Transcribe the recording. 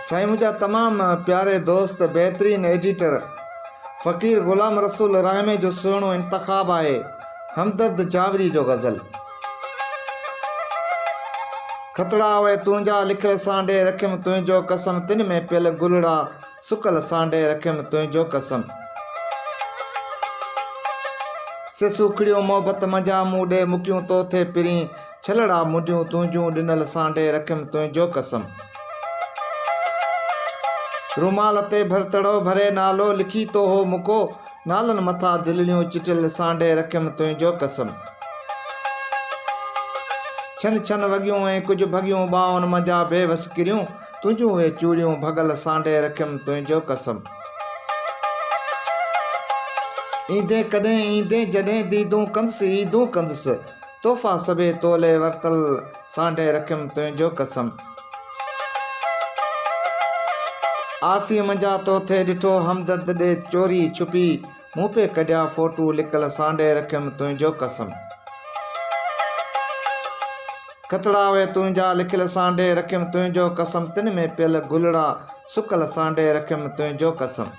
साईं मुझा तमाम प्यारे दोस्त बेहतरीन एडिटर फ़कीर ग़ुलाम रसूल रहमे जो सुहिणो इंतख़ाब आहे हमदर्द जावरी जो गज़ल। खतड़ा वे तुंहिंजा लिखियल सांडे रखियमि तुंहिंजो कसम, तिन में पियल गुलड़ा सुकल सांडे रखियमि तुंहिंजो कसम। से सुखड़ियो मोहबत मजा मूं ॾे मुकियूं तो थे पिरी, छलड़ा मुंडियूं तुंहिंजूं ॾिनल सांडे रखियमि तुंहिंजो कसम। रुमाल ते भरतड़ो भरे नालो लिखी तो हो मुको, नालन मथा दिलियूं चिटियल सांडे रखियमि तुंहिंजो कसम। छन छन वगियूं ऐं कुछ भगियूं बावन मजा बेवस किरियूं, तुंहिंजूं उहे चूड़ियूं भगल सांडे रखियमि तुंहिंजो कसम। ईंदे कॾहिं ईंदे जॾहिं दीदूं कंदसि ईदूं कंदसि, तोहफ़ा सभे तोले वरतल सांडे रखियमि तुंहिंजो कसम। आरसी मंझा तो थे ॾिठो हमदर्द ॾे चोरी छुपी, मूं पे कढिया फोटू लिकल सांडे रखियमि तुंहिंजो कसम। खतड़ा वे तुंहिंजा लिखियल सांडे रखियमि तुंहिंजो कसम, तिन में पियल गुलड़ा सुकल सांडे रखियमि तुंहिंजो कसम।